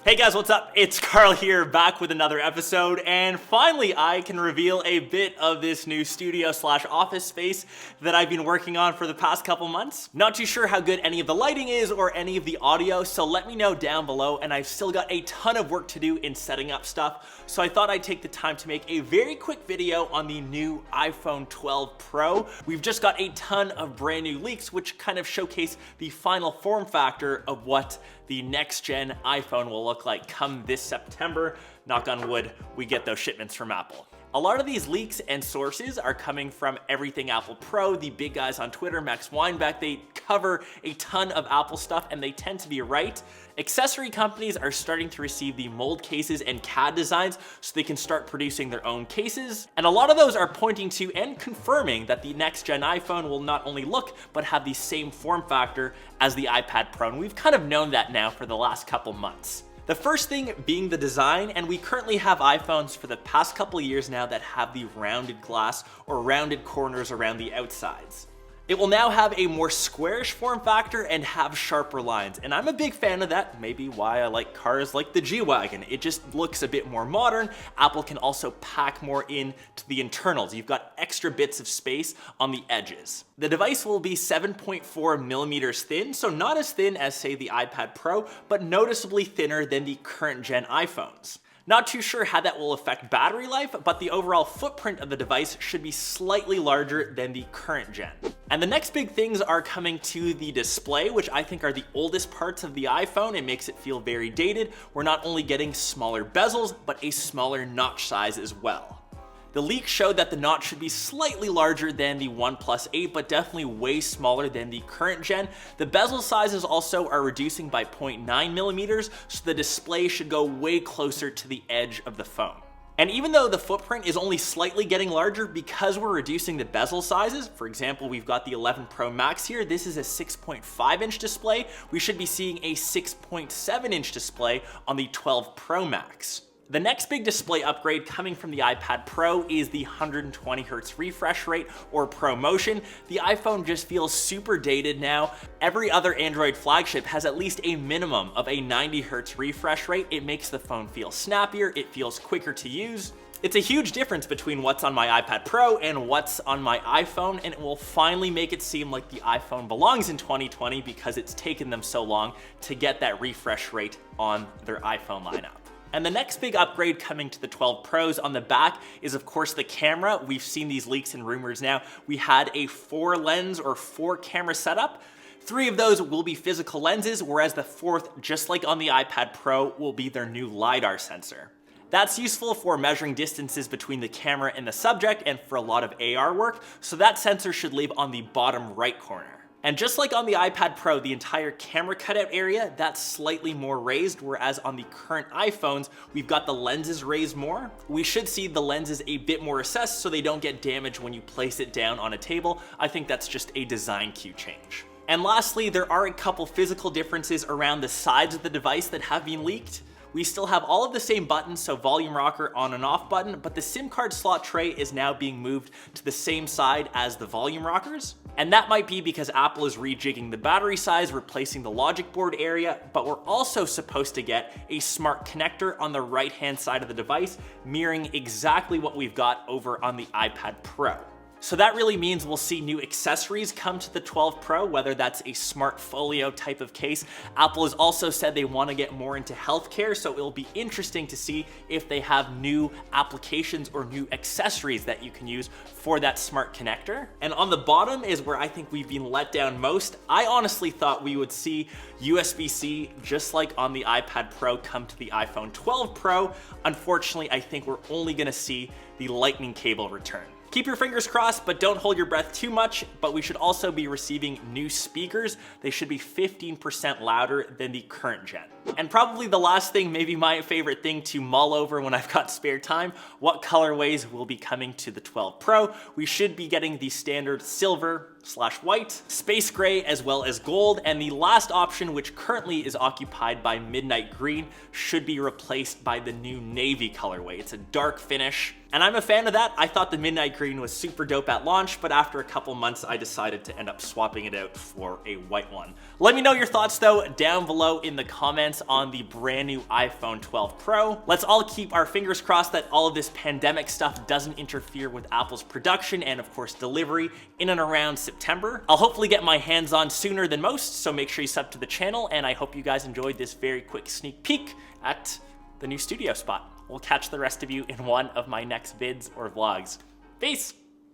Hey guys, what's up? It's Karl here, back with another episode, and finally I can reveal a bit of this new studio slash office space that I've been working on for the past couple months. Not too sure how good any of the lighting is or any of the audio, so let me know down below, and I've still got a ton of work to do in setting up stuff, so I thought I'd take the time to make a very quick video on the new iPhone 12 Pro. We've just got a ton of brand new leaks which kind of showcase the final form factor of what the next gen iPhone will look like come this September. Knock on wood, we get those shipments from Apple. A lot of these leaks and sources are coming from Everything Apple Pro, the big guys on Twitter, Max Weinbeck. They cover a ton of Apple stuff and they tend to be right. Accessory companies are starting to receive the mold cases and CAD designs so they can start producing their own cases. And a lot of those are pointing to and confirming that the next gen iPhone will not only look, but have the same form factor as the iPad Pro. And we've kind of known that now for the last couple months. The first thing being the design, and we currently have iPhones for the past couple of years now that have the rounded glass or rounded corners around the outsides. It will now have a more squarish form factor and have sharper lines, and I'm a big fan of that, maybe why I like cars like the G-Wagon. It just looks a bit more modern. Apple can also pack more into the internals. You've got extra bits of space on the edges. The device will be 7.4 millimeters thin, so not as thin as say the iPad Pro, but noticeably thinner than the current gen iPhones. Not too sure how that will affect battery life, but the overall footprint of the device should be slightly larger than the current gen. And the next big things are coming to the display, which I think are the oldest parts of the iPhone. It makes it feel very dated. We're not only getting smaller bezels, but a smaller notch size as well. The leak showed that the notch should be slightly larger than the OnePlus 8, but definitely way smaller than the current gen. The bezel sizes also are reducing by 0.9 millimeters, so the display should go way closer to the edge of the phone. And even though the footprint is only slightly getting larger, because we're reducing the bezel sizes, for example, we've got the 11 Pro Max here, this is a 6.5 inch display, we should be seeing a 6.7 inch display on the 12 Pro Max. The next big display upgrade coming from the iPad Pro is the 120Hz refresh rate or ProMotion. The iPhone just feels super dated now. Every other Android flagship has at least a minimum of a 90Hz refresh rate. It makes the phone feel snappier, it feels quicker to use. It's a huge difference between what's on my iPad Pro and what's on my iPhone, and it will finally make it seem like the iPhone belongs in 2020 because it's taken them so long to get that refresh rate on their iPhone lineup. And the next big upgrade coming to the 12 Pros on the back is of course the camera. We've seen these leaks and rumors now. We had a 4-lens or 4-camera setup. 3 of those will be physical lenses, whereas the 4th, just like on the iPad Pro, will be their new Lidar sensor. That's useful for measuring distances between the camera and the subject and for a lot of AR work, so that sensor should live on the bottom right corner. And just like on the iPad Pro, the entire camera cutout area, that's slightly more raised, whereas on the current iPhones, we've got the lenses raised more. We should see the lenses a bit more recessed so they don't get damaged when you place it down on a table. I think that's just a design cue change. And lastly, there are a couple physical differences around the sides of the device that have been leaked. We still have all of the same buttons, so volume rocker, on and off button, but the SIM card slot tray is now being moved to the same side as the volume rockers. And that might be because Apple is rejigging the battery size, replacing the logic board area, but we're also supposed to get a smart connector on the right-hand side of the device, mirroring exactly what we've got over on the iPad Pro. So that really means we'll see new accessories come to the 12 Pro, whether that's a smart folio type of case. Apple has also said they want to get more into healthcare, so it'll be interesting to see if they have new applications or new accessories that you can use for that smart connector. And on the bottom is where I think we've been let down most. I honestly thought we would see USB-C, just like on the iPad Pro, come to the iPhone 12 Pro. Unfortunately, I think we're only going to see the Lightning cable return. Keep your fingers crossed, but don't hold your breath too much. But we should also be receiving new speakers. They should be 15% louder than the current gen. And probably the last thing, maybe my favorite thing to mull over when I've got spare time, what colorways will be coming to the 12 Pro. We should be getting the standard silver, silver/white, space gray, as well as gold, and the last option, which currently is occupied by midnight green, should be replaced by the new navy colorway. It's a dark finish, and I'm a fan of that. I thought the midnight green was super dope at launch, but after a couple months, I decided to end up swapping it out for a white one. Let me know your thoughts though down below in the comments on the brand new iPhone 12 Pro. Let's all keep our fingers crossed that all of this pandemic stuff doesn't interfere with Apple's production and of course delivery in and around September. I'll hopefully get my hands on sooner than most, so make sure you sub to the channel, and I hope you guys enjoyed this very quick sneak peek at the new studio spot. We'll catch the rest of you in one of my next vids or vlogs. Peace!